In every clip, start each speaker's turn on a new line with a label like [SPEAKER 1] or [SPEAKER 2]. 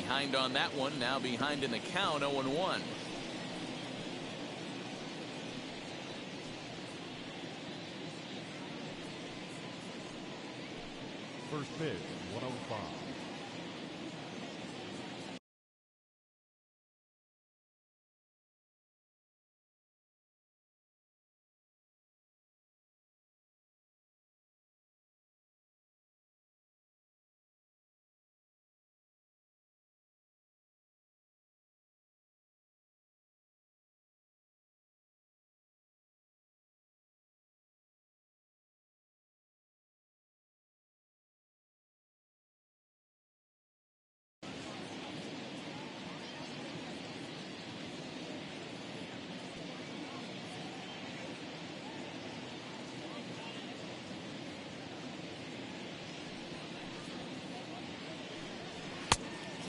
[SPEAKER 1] Behind on that one, now behind in the count, 0-1.
[SPEAKER 2] First pitch, 105.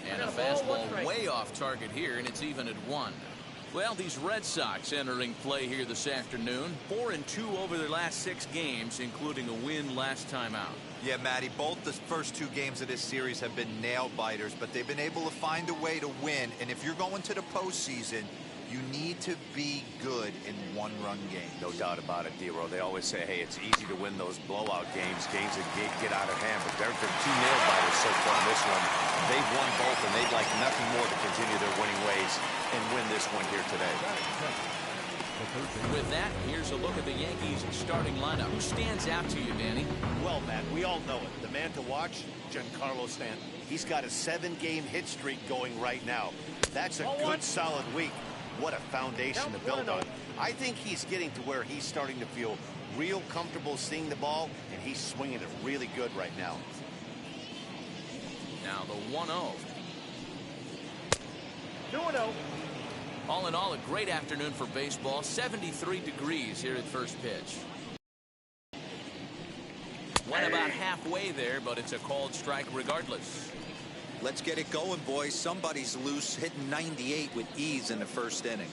[SPEAKER 1] And a fastball way off target here, and it's even at 1. Well, these Red Sox entering play here this afternoon. 4-2 over their last 6 games, including a win last time out.
[SPEAKER 3] Yeah, Matty, both the first 2 games of this series have been nail-biters, but they've been able to find a way to win. And if you're going to the postseason, you need to be good in one-run games.
[SPEAKER 4] No doubt about it, D-Row. They always say, hey, it's easy to win those blowout games that get out of hand, but there have been 2 nail-biters so far in this one. They've won both, and they'd like nothing more to continue their winning ways and win this one here today.
[SPEAKER 1] With that, here's a look at the Yankees starting lineup. Who stands out to you, Danny?
[SPEAKER 5] Well, Matt, we all know it. The man to watch, Giancarlo Stanton. He's got a 7-game hit streak going right now. That's a good, solid week. What a foundation to build on. I think he's getting to where he's starting to feel real comfortable seeing the ball, and he's swinging it really good right now.
[SPEAKER 1] Now the 1-0.
[SPEAKER 5] 2-0.
[SPEAKER 1] All in all, a great afternoon for baseball. 73 degrees here at first pitch. Went about halfway there, but it's a called strike regardless.
[SPEAKER 3] Let's get it going, boys. Somebody's loose, hitting 98 with ease in the first inning.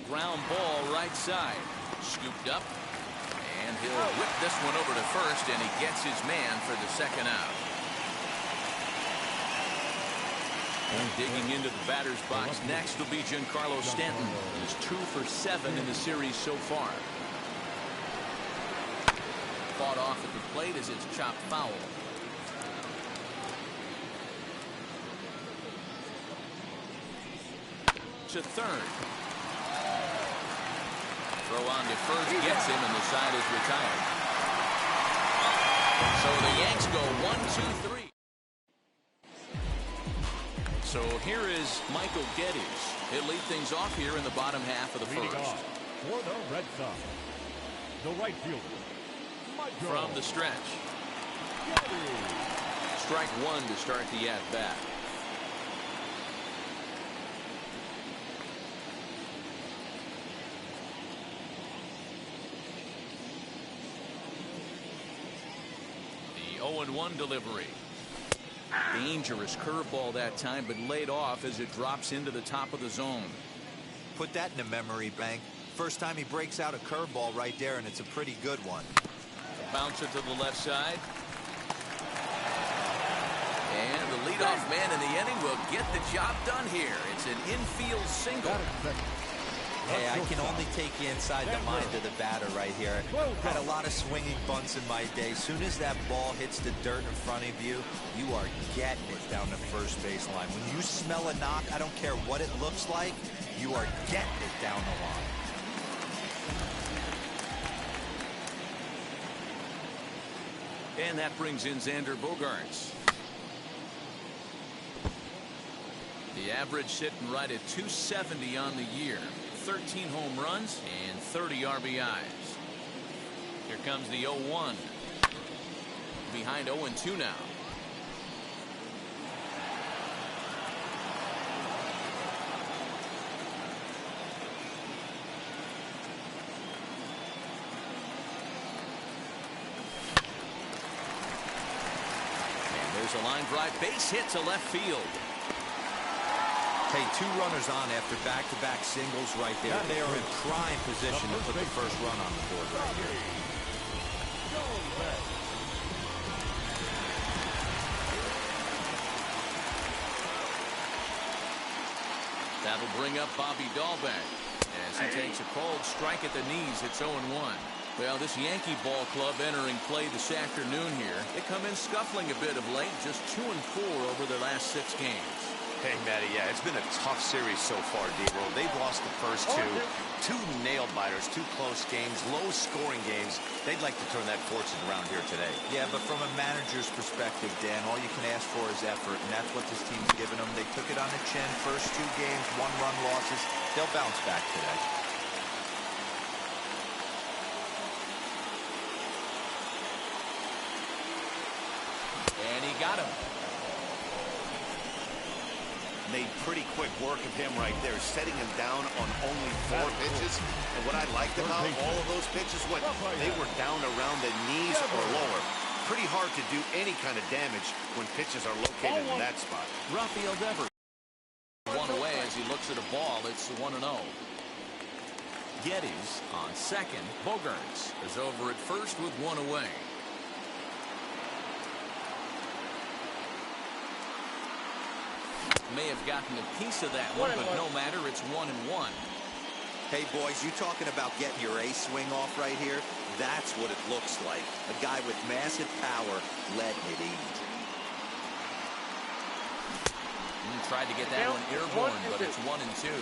[SPEAKER 1] Ground ball right side. Scooped up. And he'll whip this one over to first, and he gets his man for the second out. And digging into the batter's box next will be Giancarlo Stanton. He's 2 for 7 in the series so far. Fought off at the plate as it's chopped foul. To third. Throw on to first gets him, and the side is retired. So the Yanks go 1-2-3. So here is Michael Geddes. He'll lead things off here in the bottom half of the first.
[SPEAKER 2] For the Red Sox, the right fielder, Michael
[SPEAKER 1] From the stretch.
[SPEAKER 2] Geddes.
[SPEAKER 1] Strike 1 to start the at-bat. The 0-1 delivery. Dangerous curveball that time, but laid off as it drops into the top of the zone.
[SPEAKER 3] Put that in the memory bank. First time he breaks out a curveball right there, and it's a pretty good one.
[SPEAKER 1] Bouncer to the left side. And the leadoff man in the inning will get the job done here. It's an infield single.
[SPEAKER 3] Hey, I can only take you inside the mind of the batter right here. Had a lot of swinging bunts in my day. Soon as that ball hits the dirt in front of you, you are getting it down the first baseline. When you smell a knock, I don't care what it looks like, you are getting it down the line.
[SPEAKER 1] And that brings in Xander Bogaerts. The average sitting right at 270 on the year. 13 home runs and 30 RBIs. Here comes the 0-1. Behind 0-2 now. And there's a line drive, base hit to left field.
[SPEAKER 3] Hey, 2 runners on after back-to-back singles right there. They are in prime position to put the first run on the board right here.
[SPEAKER 1] That'll bring up Bobby Dahlbeck as he takes a cold strike at the knees. It's 0-1. Well, this Yankee ball club entering play this afternoon here. They come in scuffling a bit of late, just 2-4 over their last 6 games.
[SPEAKER 4] Hey, Matty, yeah, it's been a tough series so far, D-Roll. They've lost the first two nail-biters, 2 close games, low-scoring games. They'd like to turn that fortune around here today.
[SPEAKER 3] Yeah, but from a manager's perspective, Dan, all you can ask for is effort, and that's what this team's given them. They took it on the chin. First 2 games, 1-run losses. They'll bounce back today.
[SPEAKER 1] And he got him.
[SPEAKER 5] Made pretty quick work of him right there, setting him down on only 4 pitches. And what I liked about all of those pitches, they were down around the knees or lower. Pretty hard to do any kind of damage when pitches are located in that spot.
[SPEAKER 1] Rafael Devers one away as he looks at a ball. It's 1-0. Geddes on second. Bogaerts is over at first with 1 away. May have gotten a piece of that one, but no matter, it's 1-1.
[SPEAKER 3] Hey, boys, you talking about getting your A swing off right here? That's what it looks like. A guy with massive power letting it eat.
[SPEAKER 1] Tried to get that one airborne, but it's 1-2.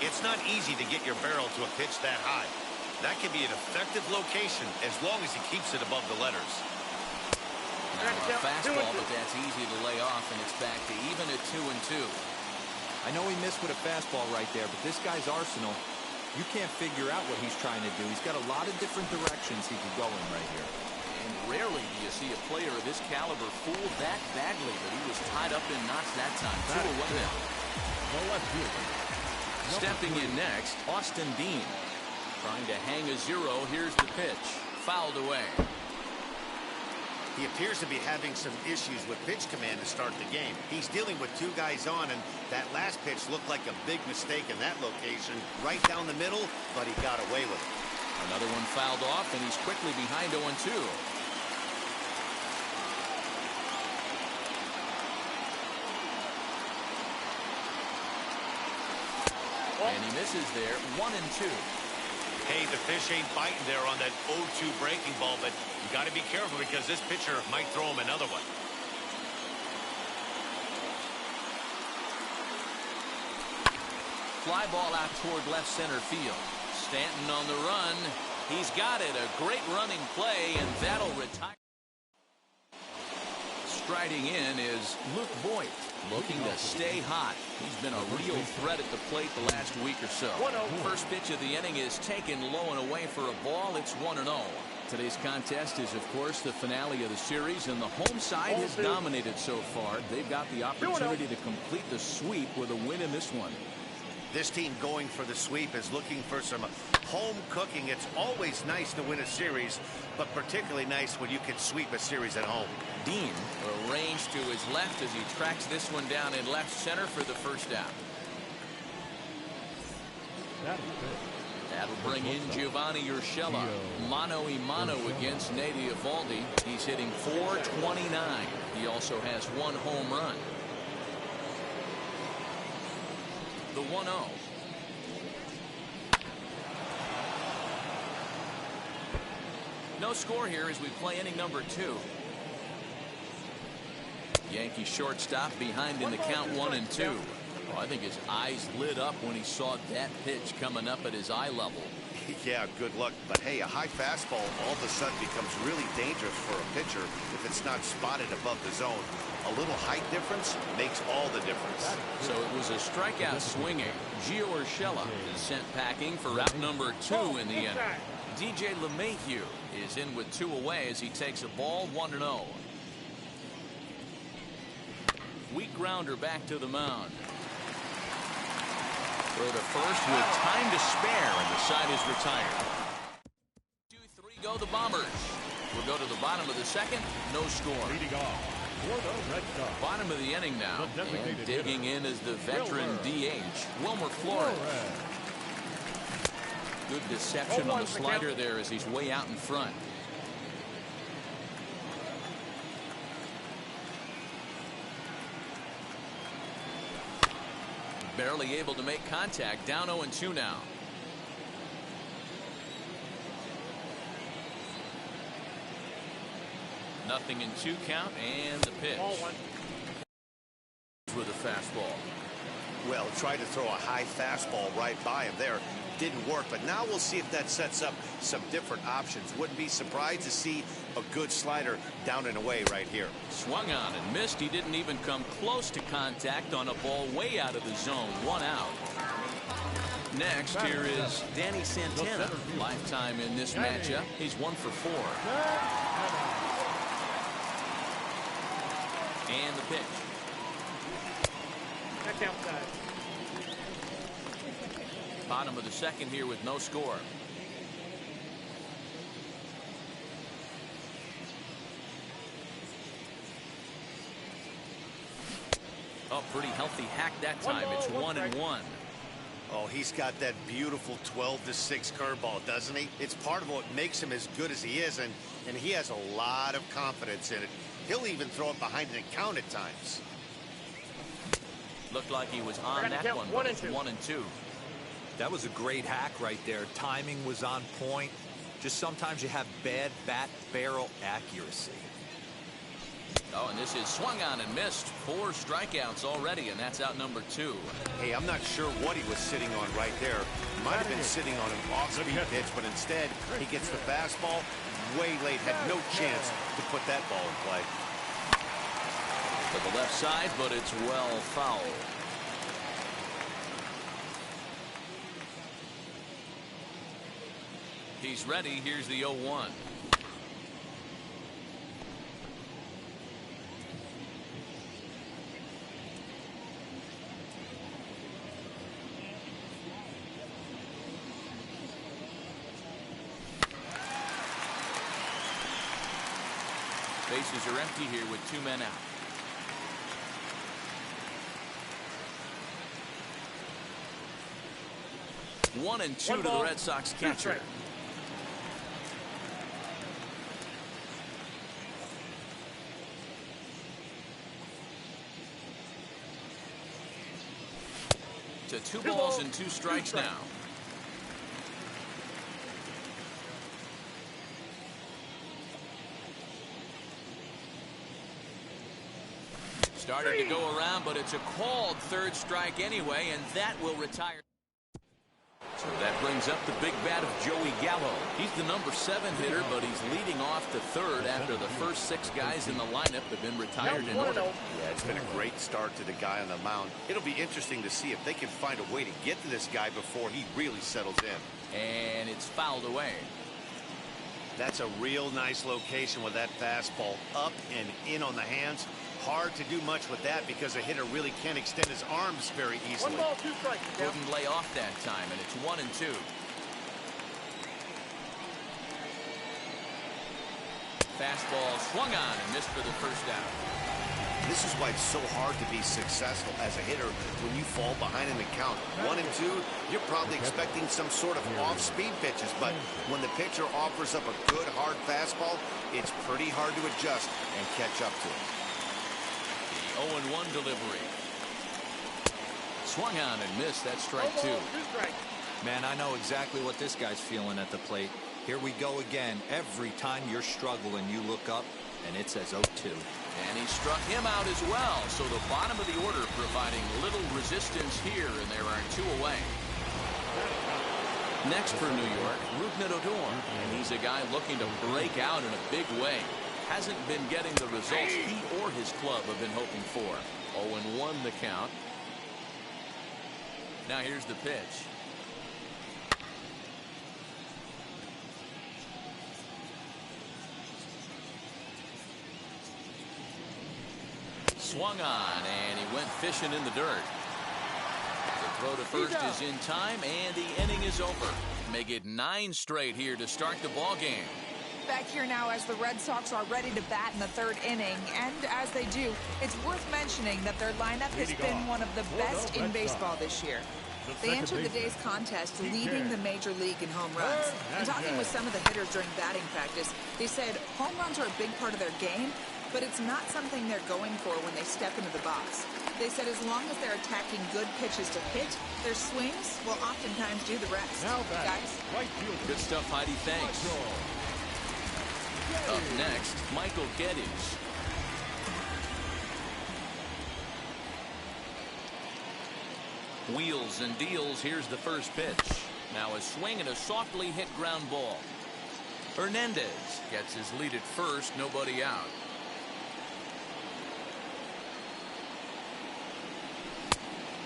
[SPEAKER 5] It's not easy to get your barrel to a pitch that high. That can be an effective location as long as he keeps it above the letters.
[SPEAKER 1] Now a fastball, but that's easy to lay off, and it's back to even at 2-2.
[SPEAKER 3] I know he missed with a fastball right there, but this guy's arsenal, you can't figure out what he's trying to do. He's got a lot of different directions he could go in right here.
[SPEAKER 1] And rarely do you see a player of this caliber fool that badly, but he was tied up in knots that time. 2 away now.
[SPEAKER 2] The left fielder.
[SPEAKER 1] Stepping in next, Austin Dean. Trying to hang a 0. Here's the pitch. Fouled away.
[SPEAKER 5] He appears to be having some issues with pitch command to start the game. He's dealing with 2 guys on, and that last pitch looked like a big mistake in that location, right down the middle, but he got away with it.
[SPEAKER 1] Another one fouled off, and he's quickly behind 0-2. And he misses there, 1-2.
[SPEAKER 5] Hey, the fish ain't biting there on that 0-2 breaking ball, but you got to be careful because this pitcher might throw him another one.
[SPEAKER 1] Fly ball out toward left center field. Stanton on the run. He's got it. A great running play, and that'll retire. Striding in is Luke Boyd, looking to stay hot. He's been a real threat at the plate the last week or so. First pitch of the inning is taken low and away for a ball. It's 1-0. Today's contest is, of course, the finale of the series, and the home side has dominated so far. They've got the opportunity to complete the sweep with a win in this one.
[SPEAKER 5] This team going for the sweep is looking for some home cooking. It's always nice to win a series, but particularly nice when you can sweep a series at home.
[SPEAKER 1] Dean arranged to his left as he tracks this one down in left center for the first out. That'll bring in Giovanni Urshela. Mano a mano against Nate Eovaldi. He's hitting .429. He also has 1 home run. The 1-0. No score here as we play inning number 2. Yankee shortstop behind in the count 1-2. Oh, I think his eyes lit up when he saw that pitch coming up at his eye level.
[SPEAKER 5] Yeah, good luck. But hey, a high fastball all of a sudden becomes really dangerous for a pitcher if it's not spotted above the zone. A little height difference makes all the difference.
[SPEAKER 1] So it was a strikeout swinging. Gio Urshela is sent packing for out number 2 in the inning. DJ LeMahieu is in with 2 away as he takes a ball 1-0. Weak grounder back to the mound. Throw to first with time to spare, and the side is retired. 2-3 go the Bombers. We'll go to the bottom of the second. No score.
[SPEAKER 2] Leading off for the Red Sox.
[SPEAKER 1] Bottom of the inning now. And digging in is the veteran DH, Wilmer Flores. Good deception on the slider there as he's way out in front. barely able to make contact. Down 0-2 now. Nothing in 2 count, and the pitch. With a fastball.
[SPEAKER 5] Well, tried to throw a high fastball right by him there. Didn't work, but now we'll see if that sets up some different options. Wouldn't be surprised to see a good slider down and away right here.
[SPEAKER 1] Swung on and missed. He didn't even come close to contact on a ball way out of the zone. 1 out. Next, here is Danny Santana. Lifetime in this matchup. He's 1 for 4. And the pitch. Bottom of the second here with no score. Oh, pretty healthy hack that time. It's 1-1.
[SPEAKER 5] Oh, he's got that beautiful 12-6 curveball, doesn't he? It's part of what makes him as good as he is, and he has a lot of confidence in it. He'll even throw it behind an account at times.
[SPEAKER 1] Looked like he was on that one, but it's 1-2.
[SPEAKER 3] That was a great hack right there. Timing was on point. Just sometimes you have bad bat barrel accuracy.
[SPEAKER 1] Oh, and this is swung on and missed. 4 strikeouts already, and that's out number 2.
[SPEAKER 5] Hey, I'm not sure what he was sitting on right there. Might have been sitting on an off-speed pitch, but instead he gets the fastball way late. Had no chance to put that ball in play.
[SPEAKER 1] To the left side, but it's well fouled. He's ready. Here's the 0-1. Bases are empty here with 2 men out. One and two to the Red Sox catcher. To 2 balls and 2 strikes now. Started to go around, but it's a called 3rd strike anyway, and that will retire. So that brings up the big bat of Joey Gallo. He's the number 7 hitter, but he's leading off to 3rd after the first 6 guys in the lineup have been retired in order.
[SPEAKER 5] Yeah, it's been a great start to the guy on the mound. It'll be interesting to see if they can find a way to get to this guy before he really settles in.
[SPEAKER 1] And it's fouled away.
[SPEAKER 5] That's a real nice location with that fastball up and in on the hands. Hard to do much with that because a hitter really can't extend his arms very easily.
[SPEAKER 6] 1 ball, 2 strikes.
[SPEAKER 1] Couldn't lay off that time, and it's 1 and 2. Fastball swung on and missed for the first out.
[SPEAKER 5] This is why it's so hard to be successful as a hitter when you fall behind in the count. 1 and 2, you're probably expecting some sort of off-speed pitches, but when the pitcher offers up a good hard fastball, it's pretty hard to adjust and catch up to it.
[SPEAKER 1] 0-1 delivery. Swung on and missed. That's strike 2.
[SPEAKER 3] Man, I know exactly what this guy's feeling at the plate. Here we go again. Every time you're struggling, you look up, and it says 0-2.
[SPEAKER 1] And he struck him out as well. So the bottom of the order providing little resistance here, and there are 2 away. Next for New York, Rougned Odor. And he's a guy looking to break out in a big way. Hasn't been getting the results he or his club have been hoping for. 0-1 the count. Now here's the pitch. Swung on, and he went fishing in the dirt. The throw to first is in time, and the inning is over. Make it 9 straight here to start the ball game.
[SPEAKER 7] Back here now as the Red Sox are ready to bat in the 3rd inning, and as they do, it's worth mentioning that their lineup has been one of the best in baseball this year. They entered the day's contest leading the major league in home runs. And talking with some of the hitters during batting practice, they said home runs are a big part of their game, but it's not something they're going for when they step into the box. They said as long as they're attacking good pitches to hit, their swings will oftentimes do the rest.
[SPEAKER 2] Now back,
[SPEAKER 7] Guys.
[SPEAKER 2] right fielder.
[SPEAKER 1] Good stuff, Heidi. Thanks. Up next, Michael Geddes. Wheels and deals. Here's the first pitch. Now a swing and a softly hit ground ball. Hernandez gets his lead at first. Nobody out.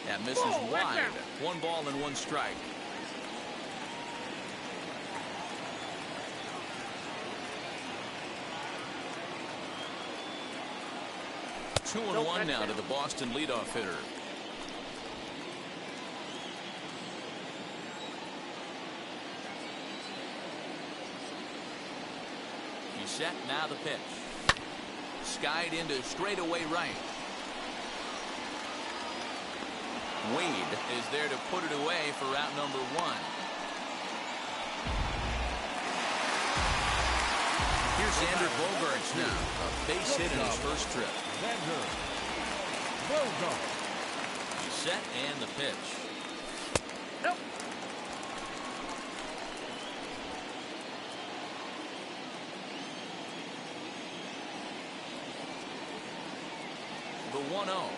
[SPEAKER 1] That misses wide. 1 ball and 1 strike. Two and one now to the Boston leadoff hitter. He's set. Now the pitch. Skied into straightaway right. Wade is there to put it away for out number 1. Here's Xander Bogaerts now. A base hit in his first trip.
[SPEAKER 2] Xander Bogaerts.
[SPEAKER 1] He's set and the pitch.
[SPEAKER 6] Nope.
[SPEAKER 1] The 1-0.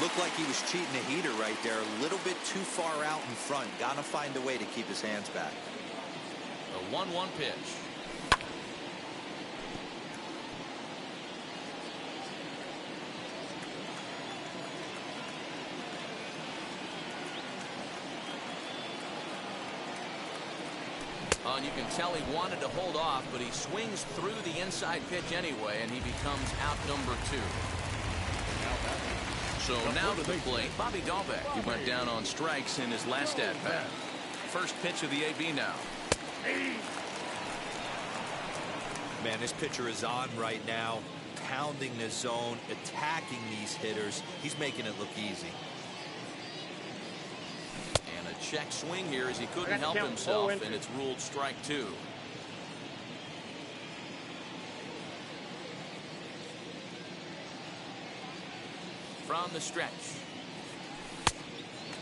[SPEAKER 3] Looked like he was cheating a heater right there. A little bit too far out in front. Gotta find a way to keep his hands back.
[SPEAKER 1] A 1-1 pitch. And you can tell he wanted to hold off, but he swings through the inside pitch anyway, and he becomes out number 2. So now to the plate, Bobby Dahlbeck. He went down on strikes in his last at-bat. First pitch of the AB now.
[SPEAKER 3] Man, this pitcher is on right now, pounding the zone, attacking these hitters. He's making it look easy.
[SPEAKER 1] And a check swing here as he couldn't help himself, and it's ruled strike 2. From the stretch.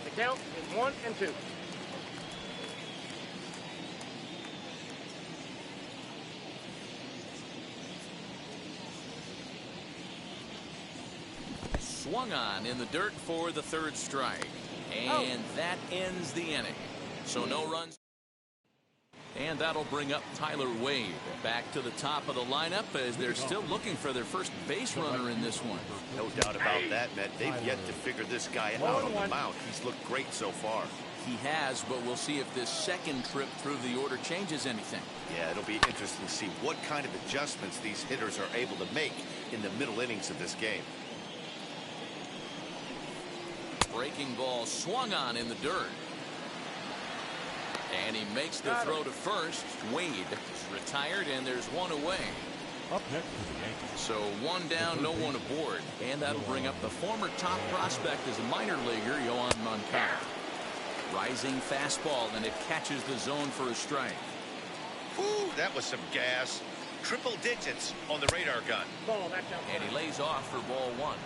[SPEAKER 6] The count is 1 and 2.
[SPEAKER 1] Swung on in the dirt for the 3rd strike. And that ends the inning. So no runs. And that'll bring up Tyler Wade back to the top of the lineup as they're still looking for their first base runner in this one.
[SPEAKER 5] No doubt about that, Matt. They've yet to figure this guy out on the mound. He's looked great so far.
[SPEAKER 1] He has, but we'll see if this second trip through the order changes anything.
[SPEAKER 5] Yeah, it'll be interesting to see what kind of adjustments these hitters are able to make in the middle innings of this game.
[SPEAKER 1] Breaking ball swung on in the dirt. And he makes the throw to first. Wade is retired, and there's 1 away.
[SPEAKER 2] Up next to the Yankees.
[SPEAKER 1] So 1 down, no one aboard. And that'll bring up the former top prospect as a minor leaguer, Yoan Moncada. Rising fastball, and it catches the zone for a strike.
[SPEAKER 5] Whew, that was some gas. Triple digits on the radar gun.
[SPEAKER 6] Ball, that's out.
[SPEAKER 1] And he lays off for ball 1.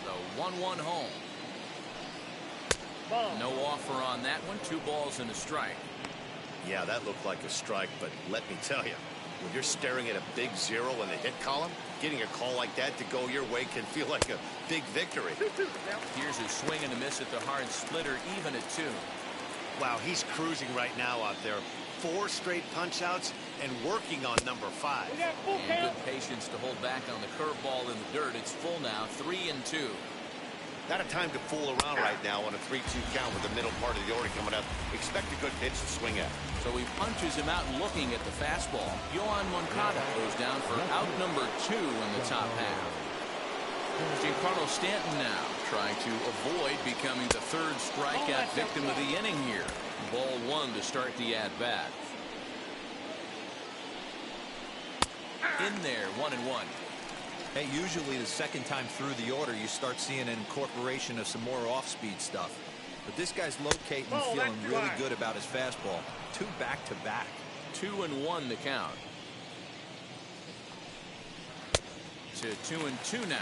[SPEAKER 1] The 1-1 home.
[SPEAKER 6] Ball.
[SPEAKER 1] No offer on that one. 2 balls and a strike.
[SPEAKER 5] Yeah, that looked like a strike, but let me tell you, when you're staring at a big 0 in the hit column, getting a call like that to go your way can feel like a big victory.
[SPEAKER 1] Here's a swing and a miss at the hard splitter, even at 2.
[SPEAKER 5] Wow, he's cruising right now out there. 4 straight punch-outs and working on number 5.
[SPEAKER 6] We got full
[SPEAKER 1] And
[SPEAKER 6] count.
[SPEAKER 1] good patience to hold back on the curveball in the dirt. It's full now, 3-2.
[SPEAKER 5] Not a time to fool around right now on a 3-2 count with the middle part of the order coming up. Expect a good pitch to swing at.
[SPEAKER 1] So he punches him out looking at the fastball. Yoan Moncada goes down for out number 2 in the top half. Giancarlo Stanton now trying to avoid becoming the 3rd strikeout victim of the inning here. Ball 1 to start the at-bat. In there, 1-1.
[SPEAKER 3] Hey, usually the second time through the order, you start seeing an incorporation of some more off-speed stuff. but this guy's locating and feeling really good about his fastball. 2 back-to-back.
[SPEAKER 1] 2-1 the count. To 2-2 now.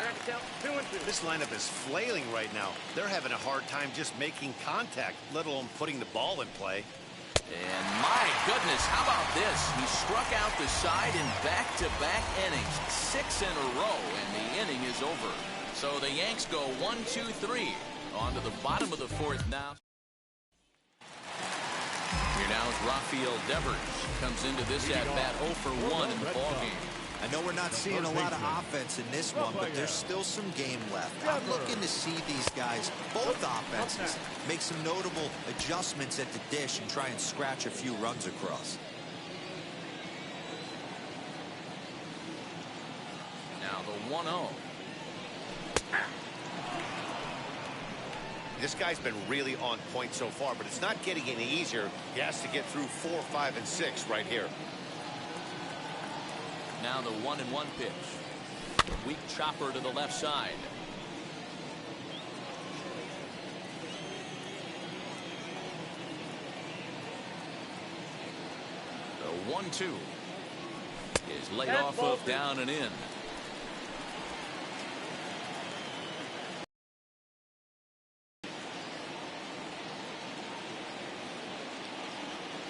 [SPEAKER 5] This lineup is flailing right now. They're having a hard time just making contact, let alone putting the ball in play.
[SPEAKER 1] And my goodness, how about this? He struck out the side in back-to-back innings, 6 in a row, and the inning is over. So the Yanks go 1-2-3 on to the bottom of the 4th now. Here now is Rafael Devers. Comes into this at-bat 0 for 1 in the ballgame.
[SPEAKER 3] I know we're not seeing a lot of offense in this one, but there's still some game left. I'm looking to see these guys, both offenses, make some notable adjustments at the dish and try and scratch a few runs across.
[SPEAKER 1] Now the 1-0.
[SPEAKER 5] This guy's been really on point so far, but it's not getting any easier. He has to get through 4, 5, and 6 right here.
[SPEAKER 1] Now the 1-1 pitch. Weak chopper to the left side. The 1-2 is laid off of down and in.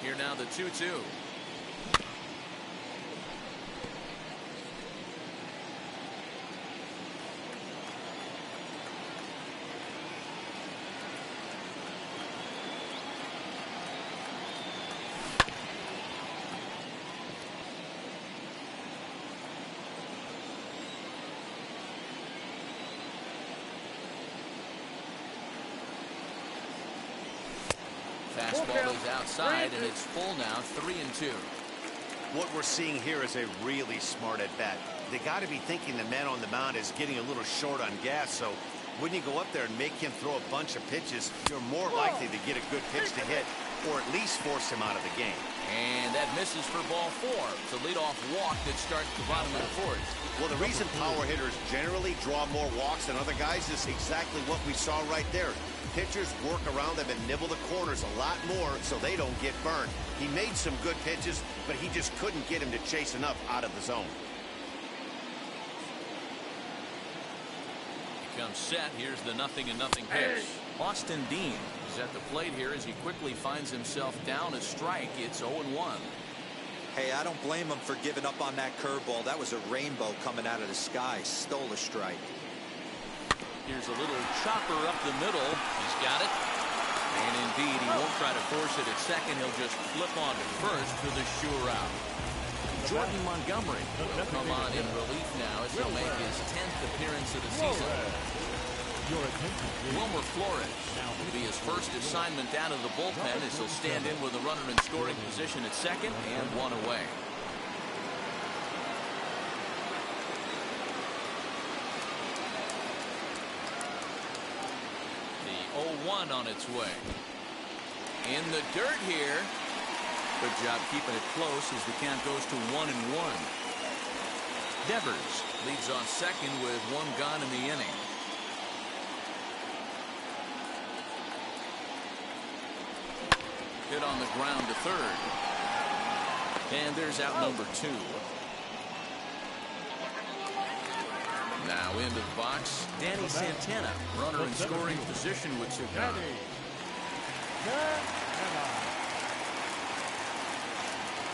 [SPEAKER 1] Here now the 2-2. Fastball is outside, and it's full now, 3-2.
[SPEAKER 5] What we're seeing here is a really smart at-bat. They got to be thinking the man on the mound is getting a little short on gas, so when you go up there and make him throw a bunch of pitches, you're more likely to get a good pitch to hit, or at least force him out of the game.
[SPEAKER 1] And that misses for ball 4. It's a leadoff walk that starts the bottom of the 4th.
[SPEAKER 5] Well, the reason power hitters generally draw more walks than other guys is exactly what we saw right there. Pitchers work around them and nibble the corners a lot more so they don't get burned. He made some good pitches, but he just couldn't get him to chase enough out of the zone.
[SPEAKER 1] He comes set. Here's the 0-0 pitch. Austin Dean is at the plate here as he quickly finds himself down a strike. It's 0-1.
[SPEAKER 3] Hey, I don't blame him for giving up on that curveball. That was a rainbow coming out of the sky. Stole a strike.
[SPEAKER 1] Here's a little chopper up the middle. He's got it. And indeed, he won't try to force it at second. He'll just flip on to first for the sure out. Jordan Montgomery will come on in relief now as he'll make his 10th appearance of the season. Wilmer Flores will be his first assignment down of the bullpen as he'll stand in with a runner in scoring position at second and 1 away. The 0-1 on its way. In the dirt here. Good job keeping it close as the count goes to 1-1. Devers leads on second with 1 gone in the inning. Hit on the ground to third. And there's out number 2. Now into the box, Danny Santana, runner in scoring position with 2 gone.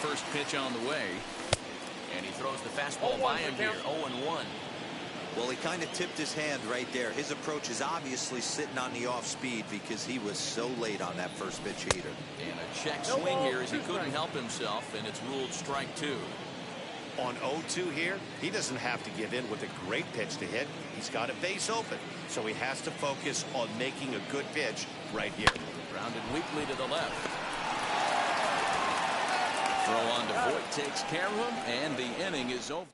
[SPEAKER 1] First pitch on the way, and he throws the fastball by him here. 0-1.
[SPEAKER 3] Well, he kind of tipped his hand right there. His approach is obviously sitting on the off speed because he was so late on that first pitch heater.
[SPEAKER 1] And a check swing here as he couldn't help himself, and it's ruled strike 2.
[SPEAKER 5] On 0-2 here, he doesn't have to give in with a great pitch to hit. He's got a base open, so he has to focus on making a good pitch right here.
[SPEAKER 1] Grounded weakly to the left. Throw on to Voit takes care of him, and the inning is over.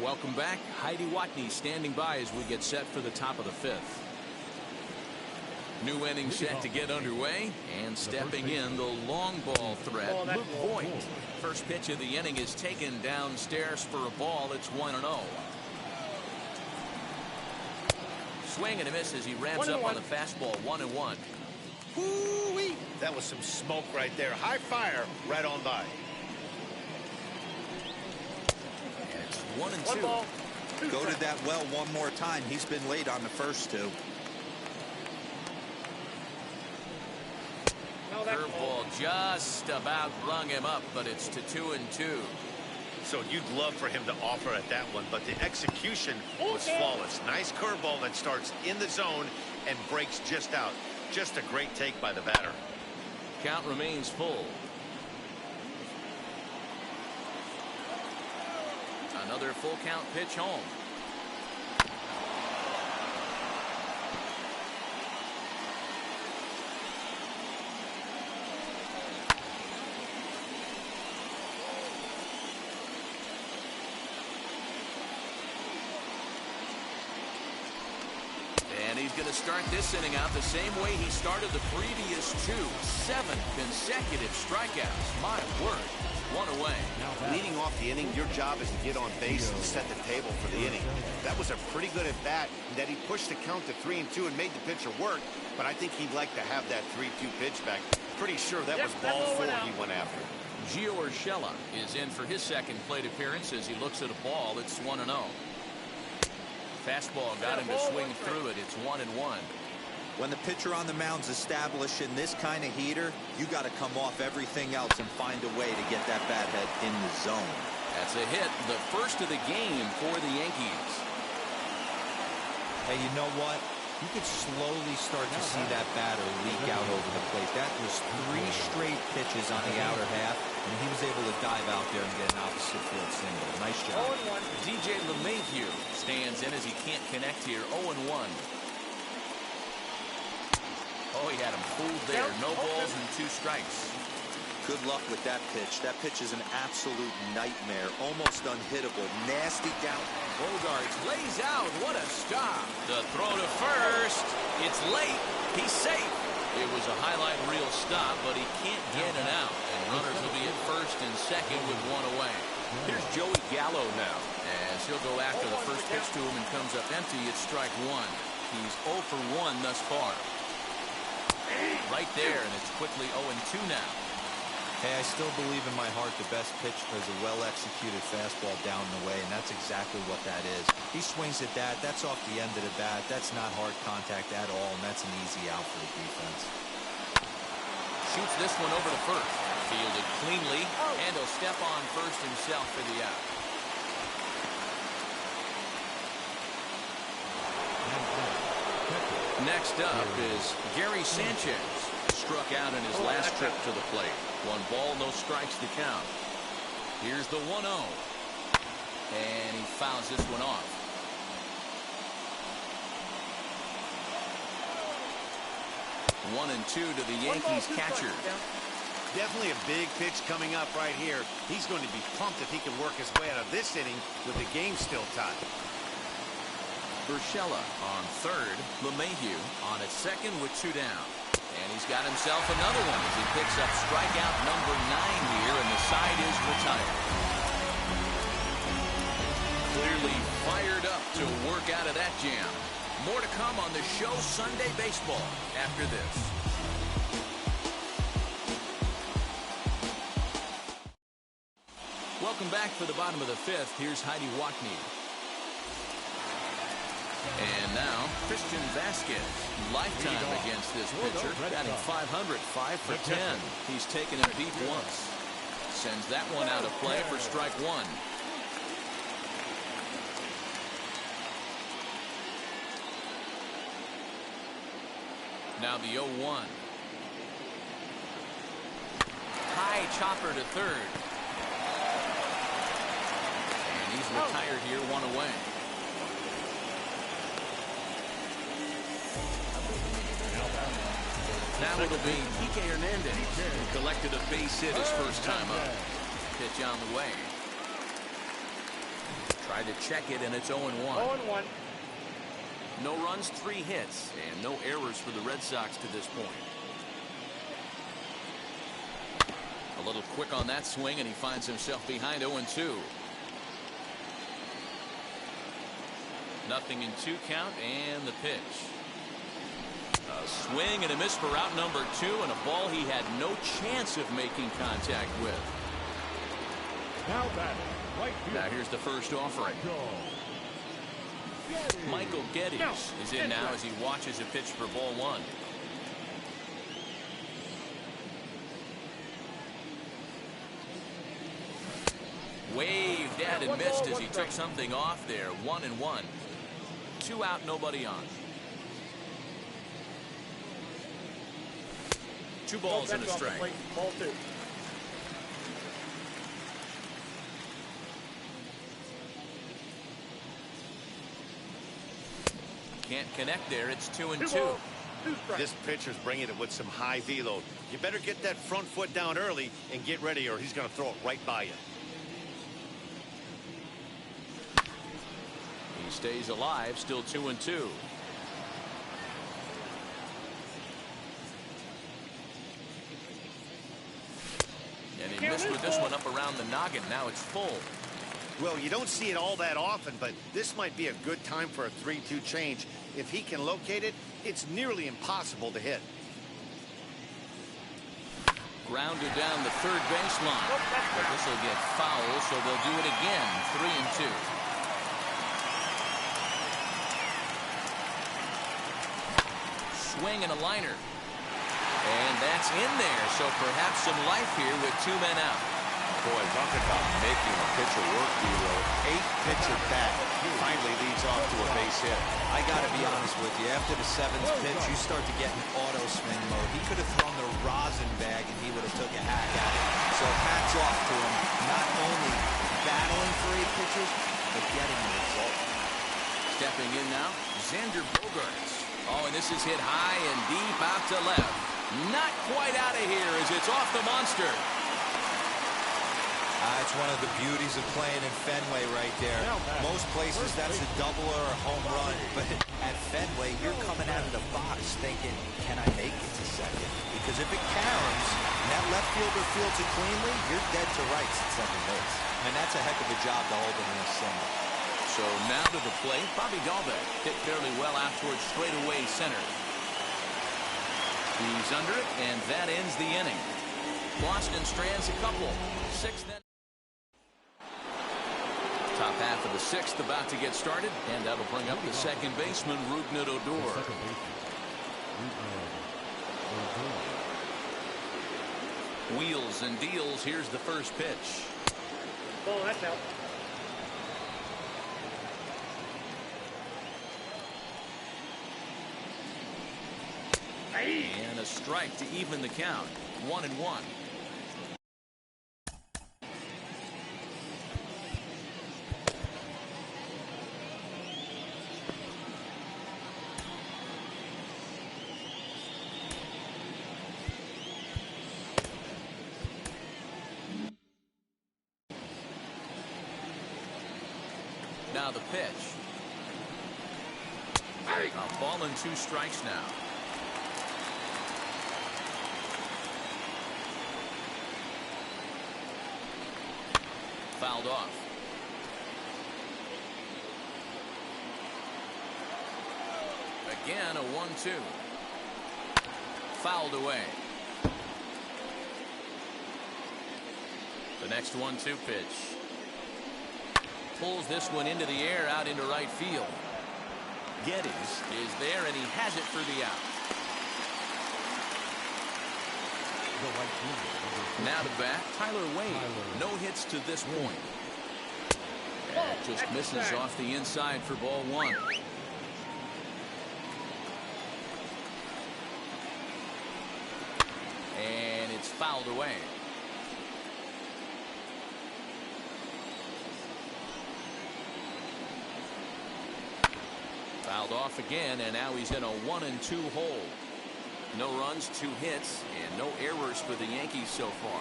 [SPEAKER 1] Welcome back. Heidi Watney standing by as we get set for the top of the 5th. New inning set to get underway, and stepping in the long ball threat, Luke Voit. First pitch of the inning is taken downstairs for a ball. It's 1-0. Swing and a miss as he rams up on the fastball. 1-1.
[SPEAKER 5] Woo-wee. That was some smoke right there. High fire right on by.
[SPEAKER 1] And it's 1-2.
[SPEAKER 3] Go to that well one more time. He's been late on the first two.
[SPEAKER 1] Curveball just about rung him up, but it's to 2-2.
[SPEAKER 5] So you'd love for him to offer at that one, but the execution was flawless. Nice curveball that starts in the zone and breaks just out. Just a great take by the batter.
[SPEAKER 1] Count remains full. Another full count pitch home. And he's going to start this inning out the same way he started the previous two. 7 consecutive strikeouts. My word. 1 away.
[SPEAKER 5] Leading off the inning, your job is to get on base and set the table for the inning. That was a pretty good at bat that he pushed the count to 3-2 and made the pitcher work. But I think he'd like to have that 3-2 pitch back. Pretty sure that was ball 4 he went after.
[SPEAKER 1] Gio Urshela is in for his second plate appearance as he looks at a ball. It's 1-0. Fastball got him to swing through it. It's 1-1.
[SPEAKER 3] When the pitcher on the mound's establishing this kind of heater, you got to come off everything else and find a way to get that bat head in the zone.
[SPEAKER 1] That's a hit, the first of the game for the Yankees.
[SPEAKER 3] Hey, you know what? You could slowly start to see that batter leak out over the plate. That was 3 straight pitches on the outer half, and he was able to dive out there and get an opposite field single. Nice job.
[SPEAKER 1] DJ LeMahieu stands in as he can't connect here. 0-1. Oh, he had him fooled there. No balls and 2 strikes.
[SPEAKER 3] Good luck with that pitch. That pitch is an absolute nightmare. Almost unhittable. Nasty down.
[SPEAKER 1] Bogarts lays out. What a stop. The throw to first. It's late. He's safe. It was a highlight reel stop, but he can't get it out. And runners will be at first and second with 1 away. Here's Joey Gallo now, as he'll go after the first pitch to him and comes up empty. It's strike 1. He's 0 for 1 thus far. Right there, and it's quickly 0-2 now.
[SPEAKER 3] Hey, I still believe in my heart the best pitch is a well-executed fastball down the way, and that's exactly what that is. He swings at that. That's off the end of the bat. That's not hard contact at all, and that's an easy out for the defense.
[SPEAKER 1] Shoots this one over to first. Fielded cleanly, and he'll step on first himself for the out. Next up is Gary Sanchez. Struck out in his last trip to the plate. 1 ball, no strikes to count. Here's the 1-0. And he fouls this one off. One and 2 to the Yankees catcher.
[SPEAKER 5] Definitely a big pitch coming up right here. He's going to be pumped if he can work his way out of this inning with the game still tied.
[SPEAKER 1] Urshela on third. LeMahieu on at second with 2 down. And he's got himself another one as he picks up strikeout number 9 here, and the side is retired. Clearly fired up to work out of that jam. More to come on the show Sunday Baseball after this. Welcome back for the bottom of the 5th. Here's Heidi Watney. And now, Christian Vasquez, lifetime against this pitcher, batting .500, 5 for 10. He's taken him deep once. Sends that one out of play for strike 1. Now the 0-1. High chopper to third. And he's retired here, 1 away. Now it'll be Kike Hernandez, who collected a base hit his first time up. Pitch on the way. Tried to check it, and it's 0-1.
[SPEAKER 6] 0-1.
[SPEAKER 1] No runs, 3 hits, and no errors for the Red Sox to this point. A little quick on that swing, and he finds himself behind 0-2. 0-2 count, and the pitch. A swing and a miss for out number 2, and a ball he had no chance of making contact with.
[SPEAKER 2] Now batting, right field.
[SPEAKER 1] Now here's the first offering. Michael Geddes is in now as he watches a pitch for ball 1. Waved at and missed as he took something off there. 1-1. 2 out, nobody on. 2 balls and a strike.
[SPEAKER 6] Ball 2.
[SPEAKER 1] Can't connect there. It's 2-2.
[SPEAKER 5] This pitcher's bringing it with some high velo. You better get that front foot down early and get ready, or he's going to throw it right by you.
[SPEAKER 1] He stays alive, still 2-2. And he missed with this one up around the noggin. Now it's full.
[SPEAKER 5] Well, you don't see it all that often, but this might be a good time for a 3-2 change. If he can locate it, it's nearly impossible to hit.
[SPEAKER 1] Grounded down the third baseline. But this will get foul, so they'll do it again. 3-2. Swing and a liner. And that's in there, so perhaps some life here with 2 men out.
[SPEAKER 4] Boy, talking about making a pitcher work, D'Lo. 8-pitch at bat. He finally leads off to a base hit.
[SPEAKER 3] I got to be honest with you. After the 7th pitch, you start to get in auto swing mode. He could have thrown the rosin bag and he would have took a hack at it. So hats off to him. Not only battling for 8 pitches, but getting the result.
[SPEAKER 1] Stepping in now, Xander Bogaerts. Oh, and this is hit high and deep out to left. Not quite out of here as it's off the monster.
[SPEAKER 3] It's one of the beauties of playing in Fenway right there. Most places that's a double or a home run, but at Fenway you're coming out of the box thinking, can I make it to second? Because if it caroms and that left fielder fields it cleanly, you're dead to rights at second base. And that's a heck of a job to hold him in a single.
[SPEAKER 1] So now to the plate, Bobby Dahlbeck hit fairly well out towards straightaway center. He's under it, and that ends the inning. Boston strands a couple. 6th then. Top half of the 6th about to get started, and that'll bring up the second baseman, Rougned Odor. Wheels and deals. Here's the first pitch.
[SPEAKER 6] Oh, that's out.
[SPEAKER 1] And a strike to even the count. 1-1. Now the pitch. A ball and 2 strikes now. Fouled off. Again, a 1-2. Fouled away. The next 1-2 pitch. Pulls this one into the air out into right field. Geddes is there, and he has it for the out. Now to bat, Tyler Wade. No hits to this point. And just misses off the inside for ball 1. And it's fouled away. Fouled off again, and now he's in a 1-2 hole. No runs, 2 hits, and no errors for the Yankees so far.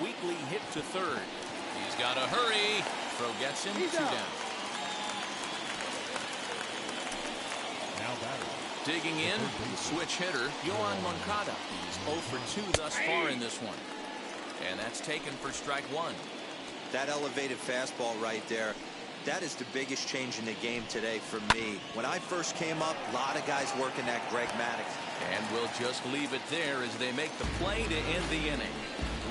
[SPEAKER 1] Weekly hit to third. He's got to hurry. Throw gets him. 2 down.
[SPEAKER 2] Now batter.
[SPEAKER 1] Digging in, the switch hitter, Yohan Moncada. He's 0 for 2 thus far in this one. And that's taken for strike 1.
[SPEAKER 3] That elevated fastball right there. That is the biggest change in the game today for me. When I first came up, a lot of guys working that Greg Maddux.
[SPEAKER 1] And we'll just leave it there as they make the play to end the inning.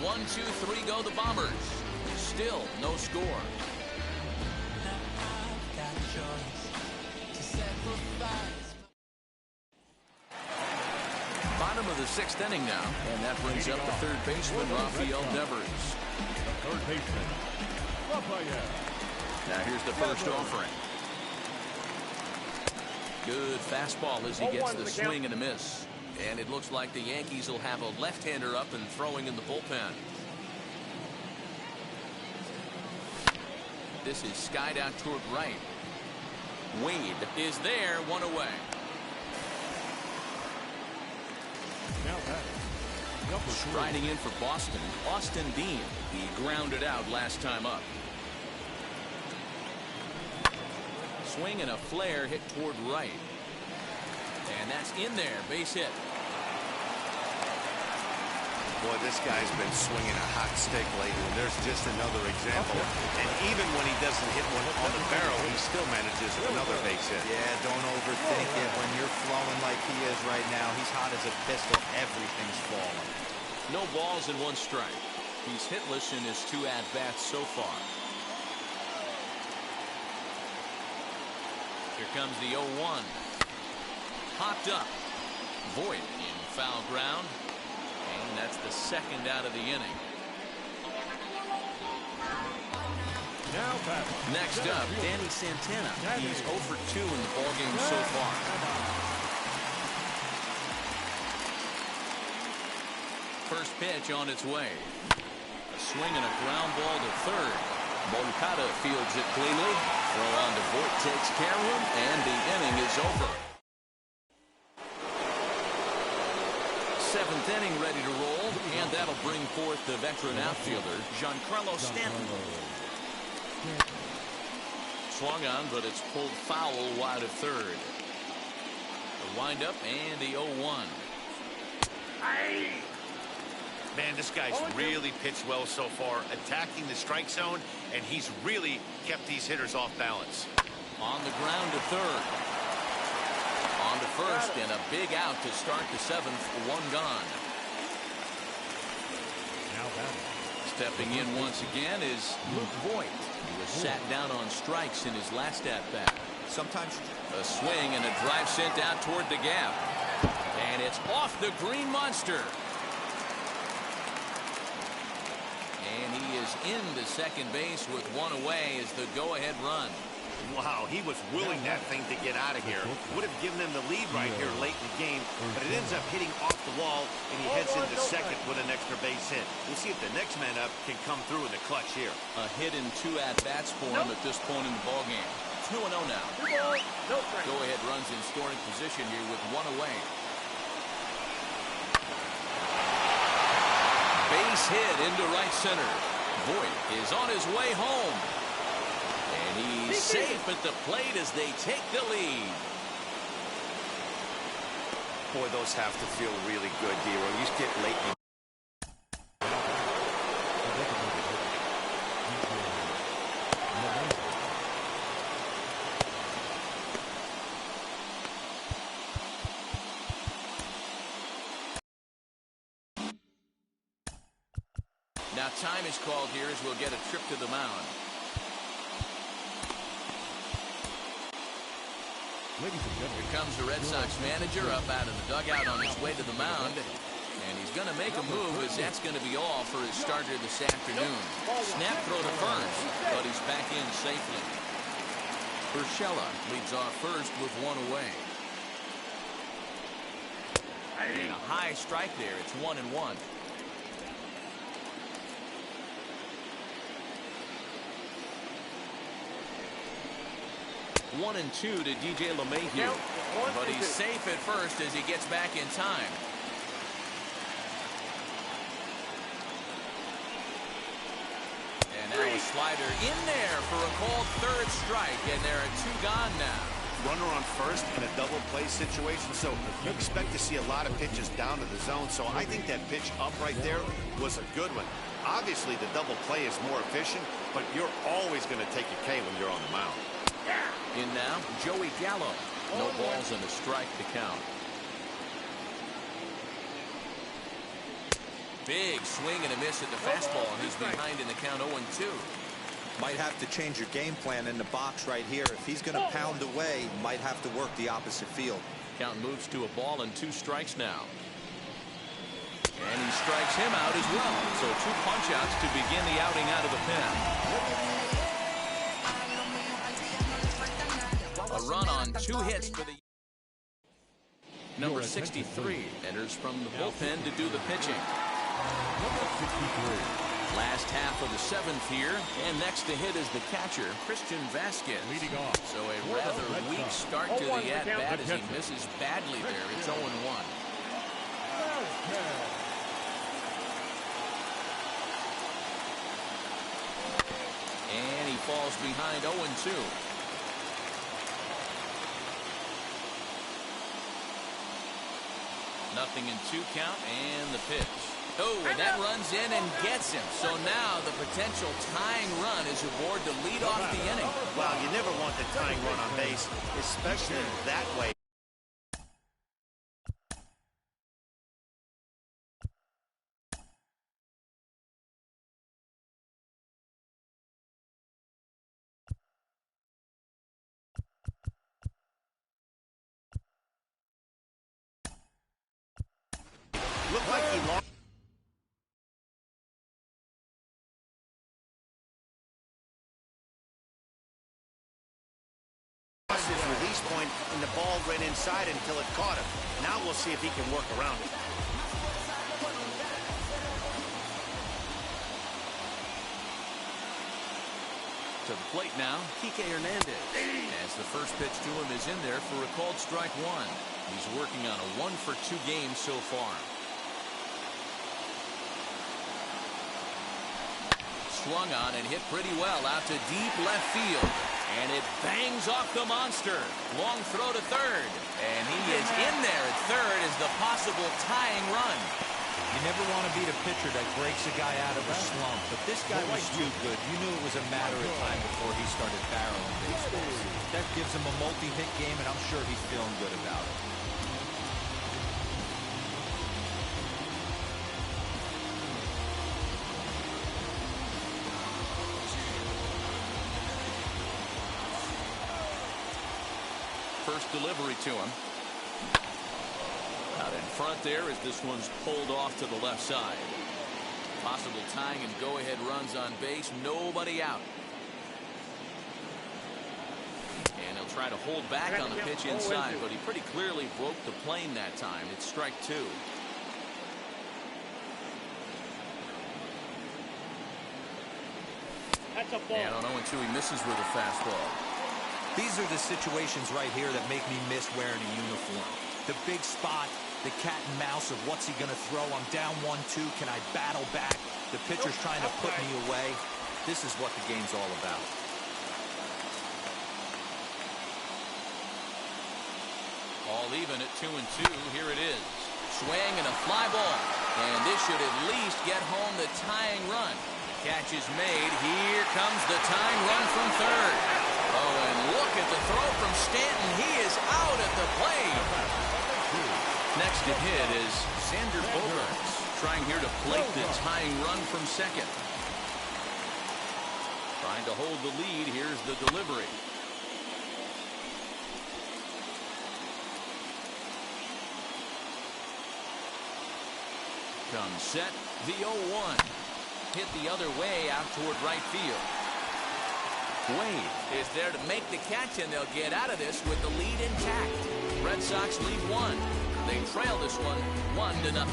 [SPEAKER 1] 1, 2, 3 go the Bombers. Still no score. Bottom of the 6th inning now, and that brings up the third baseman, Rafael Devers.
[SPEAKER 2] The third baseman, Rafael.
[SPEAKER 1] Now here's the first offering. Good fastball as he gets the swing and a miss. And it looks like the Yankees will have a left-hander up and throwing in the bullpen. This is skied out toward right. Wade is there, 1 away.
[SPEAKER 2] Now batting,
[SPEAKER 1] Striding in for Boston, Austin Dean. He grounded out last time up. Swing and a flare hit toward right. And that's in there, base hit.
[SPEAKER 5] Boy, this guy's been swinging a hot stick lately, and there's just another example. And even when he doesn't hit one on the barrel, he still manages another base hit.
[SPEAKER 3] Yeah, don't overthink it. When you're flowing like he is right now, he's hot as a pistol. Everything's falling.
[SPEAKER 1] No balls and 1 strike. He's hitless in his 2 at-bats so far. Here comes the 0-1. Hopped up. Voit in foul ground. And that's the 2nd out of the inning.
[SPEAKER 2] now batting.
[SPEAKER 1] Next up, Danny Santana. He's 0 for 2 in the ballgame so far. First pitch on its way. A swing and a ground ball to third. Moncada fields it cleanly. Throw on to Voit takes care of him, and the inning is over. 7th inning ready to roll, and that'll bring forth the veteran outfielder, Giancarlo Stanton. Swung on, but it's pulled foul wide of third. The windup and the 0-1.
[SPEAKER 5] Man, this guy's really pitched well so far, attacking the strike zone, and he's really kept these hitters off balance.
[SPEAKER 1] On the ground to third. On to first, and a big out to start the 7th. 1 gone.
[SPEAKER 2] Now batting.
[SPEAKER 1] Stepping in once again is Luke Voit. He was sat down on strikes in his last at-bat.
[SPEAKER 3] Sometimes
[SPEAKER 1] A swing and a drive sent out toward the gap. And it's off the green monster. And he is into second base with 1 away as the go-ahead run.
[SPEAKER 5] Wow, he was willing that thing to get out of here. Would have given them the lead right here late in the game, but it ends up hitting off the wall, and he heads into second with an extra base hit. We'll see if the next man up can come through in the clutch here.
[SPEAKER 1] A hit in 2 at-bats for him at this point in the ballgame. 2-0 now. Go-ahead runs in scoring position here with 1 away. Base hit into right center. Voit is on his way home. And he's safe at the plate as they take the lead.
[SPEAKER 5] Boy, those have to feel really good, D-Roll. You get late.
[SPEAKER 1] Now time is called here as we'll get a trip to the mound.
[SPEAKER 2] Ladies and gentlemen,
[SPEAKER 1] Here comes the Red Sox manager up out of the dugout on his way to the mound. And he's going to make a move as that's going to be all for his starter this afternoon. Snap throw to first, but he's back in safely. Urshela leads off first with 1 away. And a high strike there. It's 1-1. 1-2 to DJ LeMahieu. But he's safe at first as he gets back in time. And now a slider in there for a called third strike, and there are 2 gone now.
[SPEAKER 5] Runner on first in a double play situation, so you expect to see a lot of pitches down to the zone. So I think that pitch up right there was a good one. Obviously, the double play is more efficient, but you're always going to take a K when you're on the mound.
[SPEAKER 1] In now, Joey Gallo. No balls and a strike to count. Big swing and a miss at the fastball, and he's behind in the count 0-2.
[SPEAKER 3] Might have to change your game plan in the box right here. If he's going to pound away, might have to work the opposite field.
[SPEAKER 1] Count moves to a ball and 2 strikes now. And he strikes him out as well. So 2 punch-outs to begin the outing out of the pen. A run on 2 hits for the number 63 enters from the bullpen to do the pitching. Last half of the 7th here, and next to hit is the catcher, Christian Vasquez.
[SPEAKER 2] Leading off.
[SPEAKER 1] So a rather weak start to the at-bat as he misses badly there. It's 0-1. And he falls behind 0-2. Nothing in 2 count, and the pitch. Oh, and that runs in and gets him. So now the potential tying run is aboard to lead off the inning.
[SPEAKER 5] Well, you never want the tying run on base, especially that way. Looked like he lost. His release point, and the ball ran inside until it caught him. Now we'll see if he can work around it.
[SPEAKER 1] To the plate now, Kike Hernandez. As the first pitch to him is in there for a called strike 1. He's working on a 1-for-2 game so far. Swung on and hit pretty well out to deep left field. And it bangs off the monster. Long throw to third. And he is in there at third as the possible tying run.
[SPEAKER 3] You never want to beat a pitcher that breaks a guy out of a slump, but this guy was too good. You knew it was a matter of time before he started barreling baseballs. That gives him a multi-hit game, and I'm sure he's feeling good about it.
[SPEAKER 1] First delivery to him. Out in front there as this one's pulled off to the left side. Possible tying and go-ahead runs on base. Nobody out. And he'll try to hold back on the pitch inside, but he pretty clearly broke the plane that time. It's strike 2.
[SPEAKER 6] That's a ball.
[SPEAKER 1] And on 0-2 he misses with a fastball.
[SPEAKER 3] These are the situations right here that make me miss wearing a uniform. The big spot, the cat and mouse of what's he going to throw. I'm down 1-2. Can I battle back? The pitcher's trying to put me away. This is what the game's all about.
[SPEAKER 1] All even at 2-2. Here it is. Swing and a fly ball. And this should at least get home the tying run. Catch is made. Here comes the tying run from third. Oh, and look at the throw from Stanton. He is out at the plate. Next to hit is Xander Bogaerts, trying here to plate the tying run from second. Trying to hold the lead. Here's the delivery. Comes set. The 0-1. Hit the other way out toward right field. Wade is there to make the catch, and they'll get out of this with the lead intact. Red Sox lead 1. They trail this one 1-0.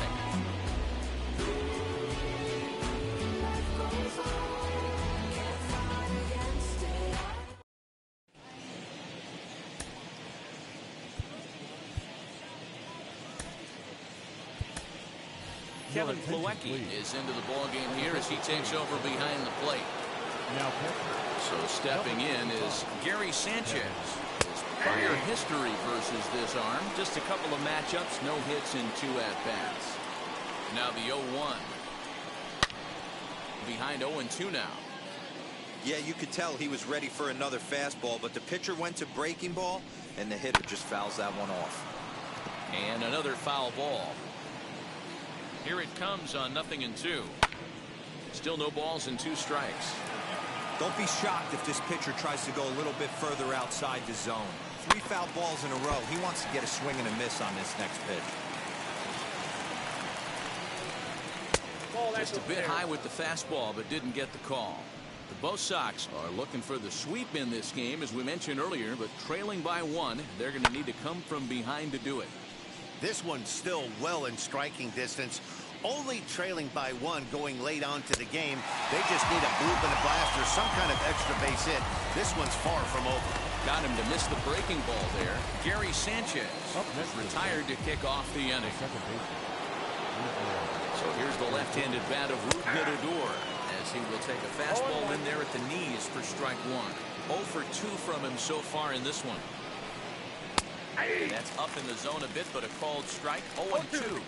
[SPEAKER 1] Kevin Plawecki is into the ballgame here as he takes over behind the plate. So stepping in is Gary Sanchez. His prior history versus this arm, just a couple of matchups, no hits in 2 at-bats. Now the 0-1. behind 0-2 now.
[SPEAKER 3] Yeah, you could tell he was ready for another fastball, but the pitcher went to breaking ball, and the hitter just fouls that one off.
[SPEAKER 1] And another foul ball. Here it comes on 0-2. Still no balls and 2 strikes.
[SPEAKER 3] Don't be shocked if this pitcher tries to go a little bit further outside the zone. 3 foul balls in a row. He wants to get a swing and a miss on this next pitch.
[SPEAKER 1] Just a bit high with the fastball, but didn't get the call. The both Sox are looking for the sweep in this game, as we mentioned earlier, but trailing by 1. They're going to need to come from behind to do it.
[SPEAKER 5] This one's still well in striking distance. Only trailing by 1 going late on to the game. They just need a bloop and a blast or some kind of extra base hit. This one's far from over.
[SPEAKER 1] Got him to miss the breaking ball there. Gary Sanchez retired to kick off the inning. So here's the left-handed bat of Ruth Odor, as he will take a fastball in there at the knees for strike 1. 0 for 2 from him so far in this one. And that's up in the zone a bit, but a called strike. 0-2.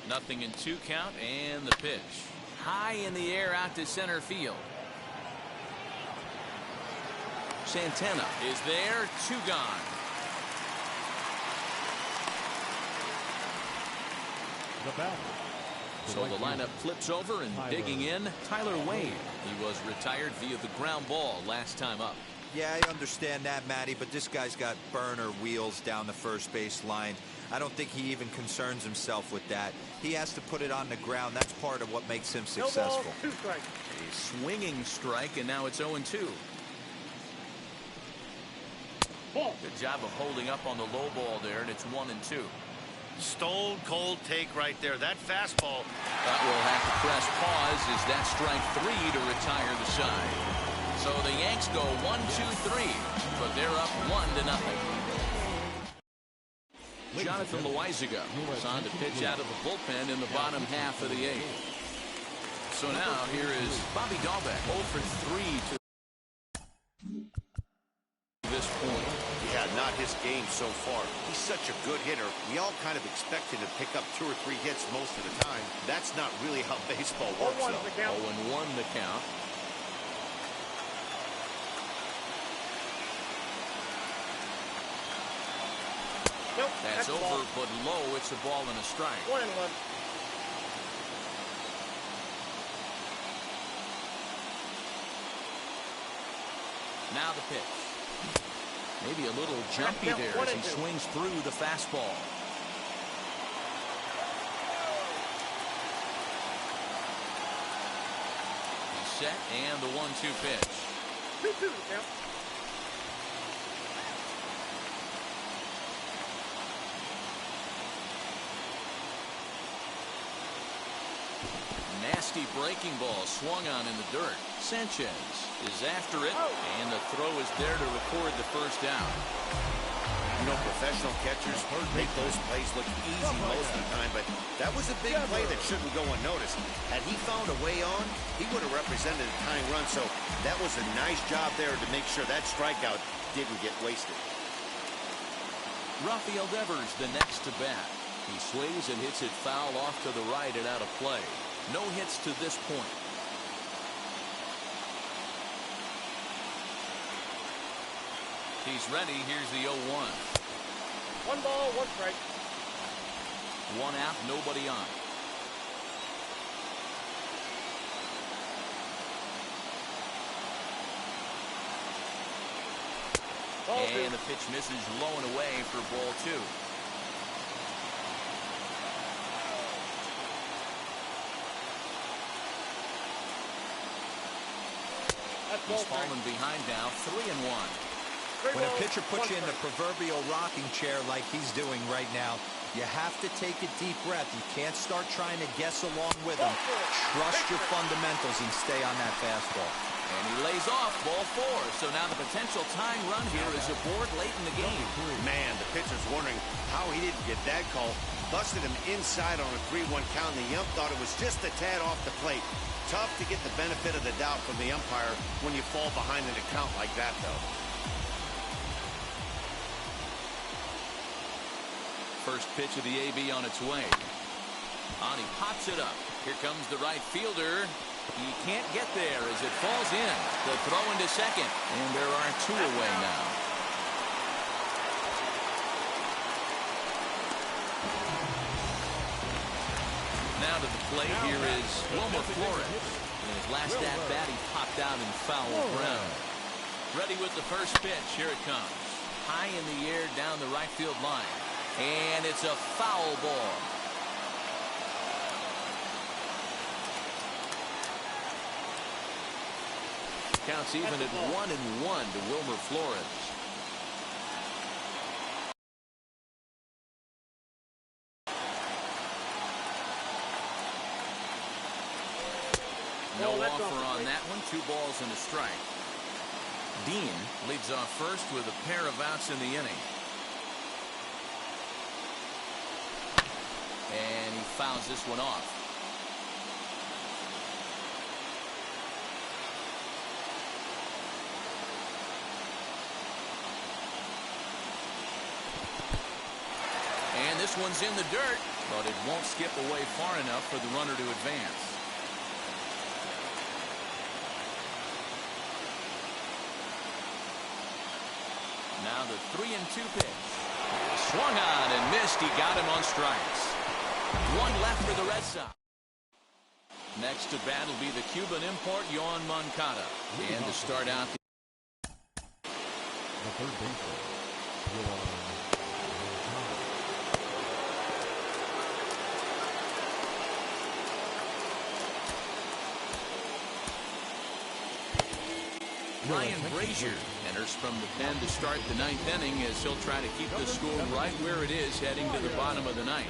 [SPEAKER 1] 0-2 count, and the pitch. High in the air out to center field. Santana is there, 2 gone.
[SPEAKER 2] The bat.
[SPEAKER 1] So the lineup flips over, and digging in, Tyler Wade. He was retired via the ground ball last time up.
[SPEAKER 3] Yeah, I understand that, Matty, but this guy's got burner wheels down the first base line. I don't think he even concerns himself with that. He has to put it on the ground. That's part of what makes him successful.
[SPEAKER 6] No ball, 2 strikes.
[SPEAKER 1] A swinging strike, and now it's 0-2. Good job of holding up on the low ball there, and it's 1-2.
[SPEAKER 5] Stone cold take right there. That fastball.
[SPEAKER 1] That will have to press pause, as that's strike 3 to retire the side. So the Yanks go 1-2-3, but they're up 1-0. Jonathan Loizaga is on to pitch out of the bullpen in the bottom half of the 8th. So now here is Bobby Dahlbeck, 0 for 3 to this point.
[SPEAKER 5] Yeah, not his game so far. He's such a good hitter. We all kind of expect him to pick up 2 or 3 hits most of the time. That's not really how baseball works, though.
[SPEAKER 1] 0-1 the count.
[SPEAKER 6] Nope,
[SPEAKER 1] that's over,
[SPEAKER 6] ball.
[SPEAKER 1] but low. It's a ball and a strike.
[SPEAKER 6] 1-1.
[SPEAKER 1] Now the pitch. Maybe a little jumpy there as he swings through the fastball. He's set, and the 1-2 pitch.
[SPEAKER 6] 2-2 count.
[SPEAKER 1] Nasty breaking ball swung on in the dirt. Sanchez is after it, and the throw is there to record the first down.
[SPEAKER 5] You know, professional catchers make those plays look easy most of the time, but that was a big play that shouldn't go unnoticed. Had he found a way on, he would have represented a tying run, so that was a nice job there to make sure that strikeout didn't get wasted.
[SPEAKER 1] Rafael Devers the next to bat. He swings and hits it foul off to the right and out of play. No hits to this point. He's ready. Here's the 0-1.
[SPEAKER 6] 1 ball, 1 strike.
[SPEAKER 1] 1 out, nobody on. And the pitch misses low and away for ball 2. He's fallen behind now, 3-1.
[SPEAKER 3] When a pitcher puts you in the proverbial rocking chair like he's doing right now, you have to take a deep breath. You can't start trying to guess along with him. Trust your fundamentals and stay on that fastball.
[SPEAKER 1] And he lays off ball 4. So now the potential tying run here is aboard late in the game.
[SPEAKER 5] Man, the pitcher's wondering how he didn't get that call. Busted him inside on a 3-1 count, and the ump thought it was just a tad off the plate. Tough to get the benefit of the doubt from the umpire when you fall behind in a count like that, though.
[SPEAKER 1] First pitch of the AB on its way. He pops it up. Here comes the right fielder. He can't get there as it falls in. The throw into second. And there are 2 away now. Now to the plate here is Wilmer Flores. In his last at-bat, he popped out in foul ground. Ready with the first pitch. Here it comes. High in the air down the right field line. And it's a foul ball. Counts even at 1-1 to Wilmer Flores. No offer on that one. 2 balls and a strike. Dean leads off first with a pair of outs in the inning. And he fouls this one off. And this one's in the dirt, but it won't skip away far enough for the runner to advance. Now the 3-2 pitch. Swung on and missed. He got him on strikes. 1 left for the Red Sox. Next to bat will be the Cuban import, Yoan Moncada. And to start out
[SPEAKER 2] The third baseman, Yoan Moncada.
[SPEAKER 1] Ryan Brazier enters from the pen to start the 9th inning as he'll try to keep the score right where it is heading to the bottom of the 9th.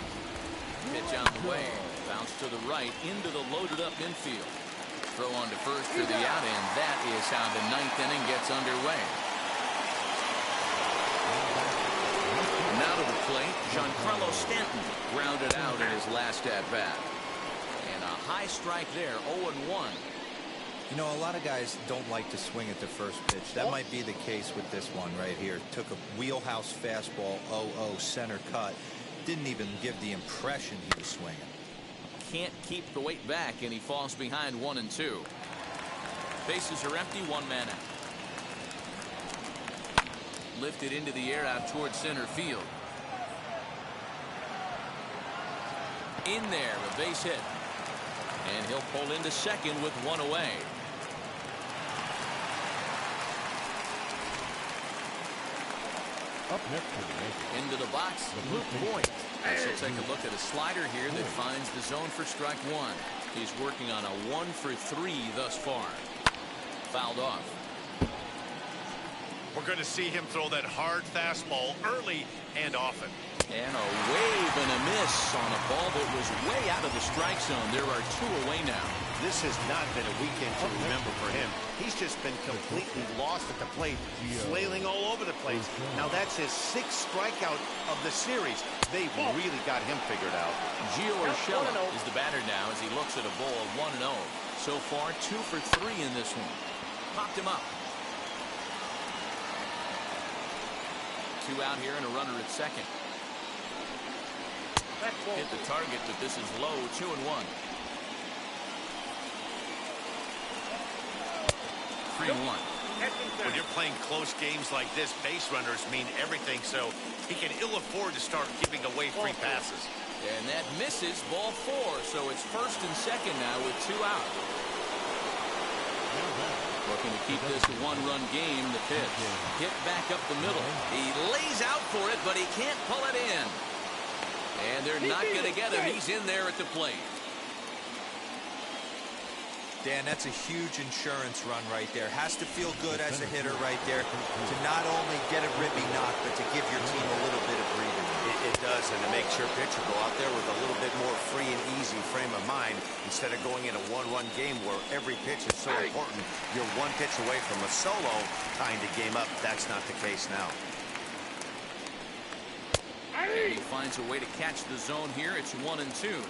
[SPEAKER 1] Pitch on the way. Bounce to the right into the loaded up infield. Throw on to first for the out, and that is how the 9th inning gets underway. Now to the plate, Giancarlo Stanton grounded out in his last at bat. And a high strike there, 0-1.
[SPEAKER 3] You know, a lot of guys don't like to swing at the first pitch. That might be the case with this one right here. Took a wheelhouse fastball, 0-0 center cut. Didn't even give the impression he was swinging.
[SPEAKER 1] Can't keep the weight back, and he falls behind 1-2. Bases are empty, 1 man out. Lifted into the air out towards center field. In there, a base hit. And he'll pull into second with 1 away.
[SPEAKER 2] Up next to the Yankees.
[SPEAKER 1] Into the box, Luke Voigt. He'll take a look at a slider here that finds the zone for strike 1. He's working on a 1-for-3 thus far. Fouled off.
[SPEAKER 5] We're going to see him throw that hard fastball early and often.
[SPEAKER 1] And a wave and a miss on a ball that was way out of the strike zone. There are 2 away now.
[SPEAKER 5] This has not been a weekend to remember for him. He's just been completely lost at the plate, flailing all over the place. Now that's his 6th strikeout of the series. They've really got him figured out.
[SPEAKER 1] Gio Urshela is the batter now as he looks at a ball of 1-0. So far, 2 for 3 in this one. Popped him up. 2 out here and a runner at second. Hit the target, but this is low. 2-1. 3-1.
[SPEAKER 5] When you're playing close games like this, base runners mean everything, so he can ill afford to start giving away free passes.
[SPEAKER 1] And that misses, ball 4, so it's first and second now with 2 out. Looking to keep this a 1-run game. The pitch hit back up the middle. He lays out for it, but he can't pull it in. And they're not going to get him. He's in there at the plate.
[SPEAKER 3] Dan, that's a huge insurance run right there. Has to feel good as a hitter right there to not only get a ribby knock, but to give your team a little bit of breathing.
[SPEAKER 5] It does, and to make sure pitcher go out there with a little bit more free and easy frame of mind instead of going in a 1-run game where every pitch is so important. You're 1 pitch away from a solo tying the game up. That's not the case now.
[SPEAKER 1] And he finds a way to catch the zone here. It's 1-2.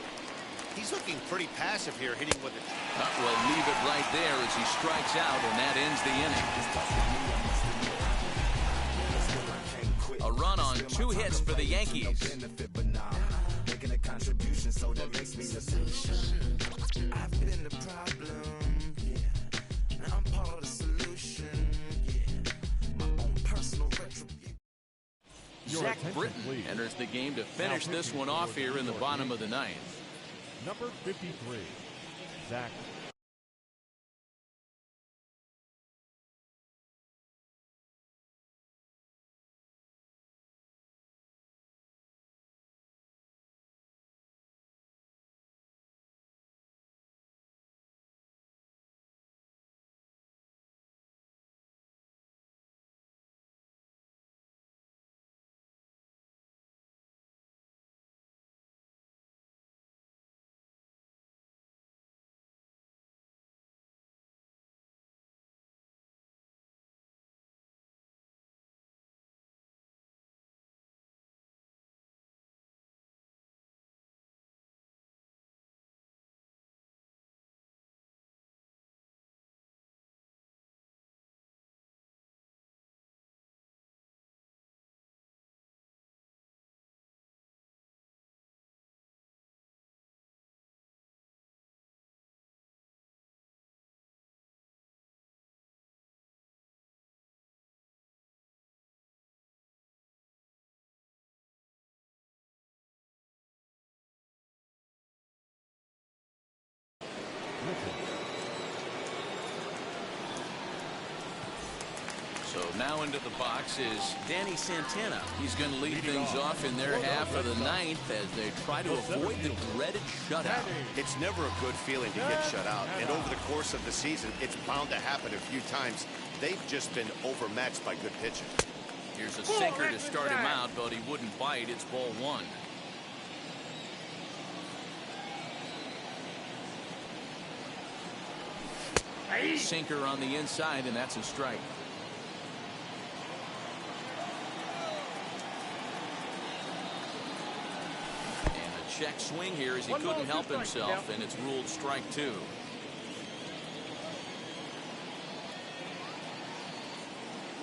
[SPEAKER 5] He's looking pretty passive here, hitting with it.
[SPEAKER 1] We'll leave it right there as he strikes out, and that ends the inning. A run on 2 hits for the Yankees.
[SPEAKER 8] solution, so that makes me the solution. I've been the problem, yeah. Now I'm part of the solution, yeah. My own personal retribution.
[SPEAKER 1] Zach Britton enters the game to finish this one off here in the bottom of the ninth.
[SPEAKER 2] Number 53, Zach.
[SPEAKER 1] So now into the box is Danny Santana. He's going to lead things off in their half of the ninth as they try to avoid the dreaded shutout.
[SPEAKER 5] It's never a good feeling to get shut out, and over the course of the season, it's bound to happen a few times. They've just been overmatched by good pitching.
[SPEAKER 1] Here's a sinker to start him out, but he wouldn't bite. It's ball one. Sinker on the inside, and that's a strike. And a check swing here as he couldn't help himself, and it's ruled strike two.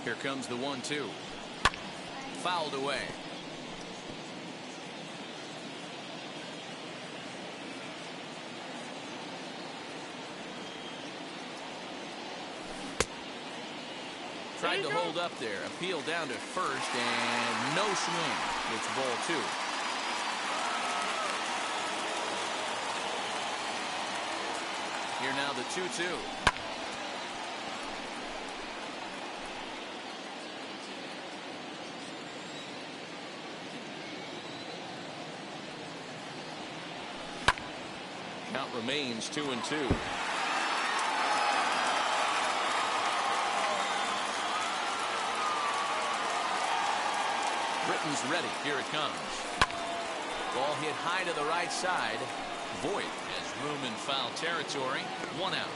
[SPEAKER 1] Here comes the 1-2. Fouled away. Tried to hold up there. Appeal down to first, and no swing. It's ball two. Here now the 2-2. Count remains 2-2. Britton's ready. Here it comes. Ball hit high to the right side. Voit has room in foul territory. One out.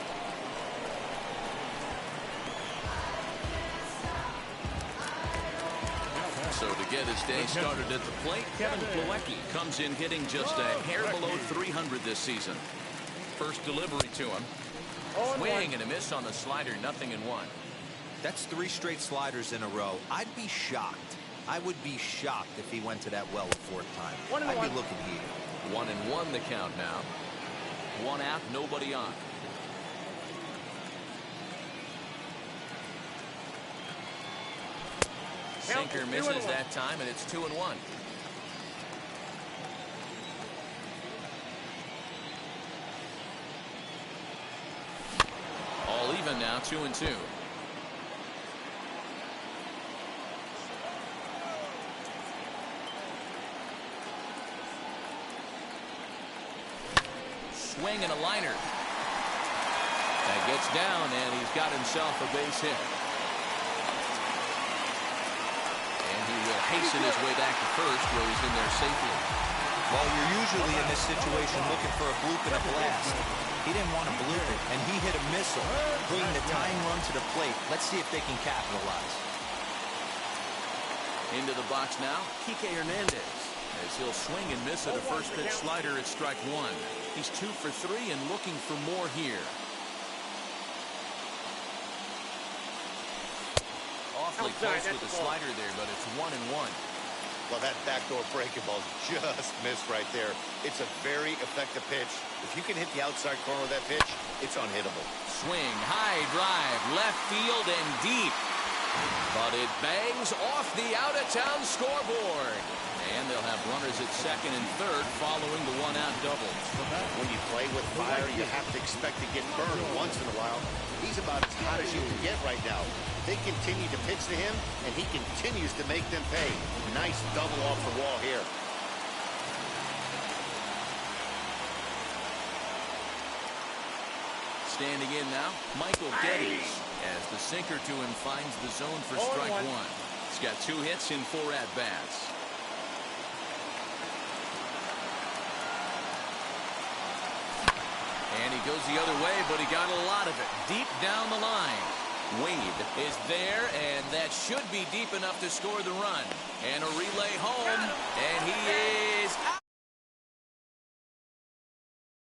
[SPEAKER 1] So to get his day started at the plate, Kevin Plawecki comes in hitting just a hair below 300 this season. First delivery to him. Swing and a miss on the slider. 0-1.
[SPEAKER 3] That's 3 straight sliders in a row. I'd be shocked. I would be shocked if he went to that well a 4th time. I'd be looking heated.
[SPEAKER 1] 1-1 the count now. 1 out, nobody on. Sinker misses that time, and it's 2-1. All even now, 2-2. Swing and a liner. That gets down, and he's got himself a base hit. And he will hasten his way back to first, where he's in there safely.
[SPEAKER 3] Well, you're usually in this situation looking for a bloop and a blast. He didn't want to bloop it, and he hit a missile, bringing the tying run to the plate. Let's see if they can capitalize.
[SPEAKER 1] Into the box now, Kike Hernandez. As he'll swing and miss at a first pitch slider at strike 1. He's 2 for 3 and looking for more here. Awfully close with the slider there, but it's 1-1.
[SPEAKER 5] Well, that backdoor breaking ball just missed right there. It's a very effective pitch. If you can hit the outside corner of that pitch, it's unhittable.
[SPEAKER 1] Swing, high drive, left field and deep. But it bangs off the out-of-town scoreboard. And they'll have runners at second and third following the one-out double.
[SPEAKER 5] When you play with fire, you have to expect to get burned once in a while. He's about as hot as you can get right now. They continue to pitch to him, and he continues to make them pay. Nice double off the wall here.
[SPEAKER 1] Standing in now, Michael Geddes, as the sinker to him finds the zone for strike one. He's got 2 hits in 4 at-bats. And he goes the other way, but he got a lot of it deep down the line. Wade is there, and that should be deep enough to score the run. And a relay home, and he is out.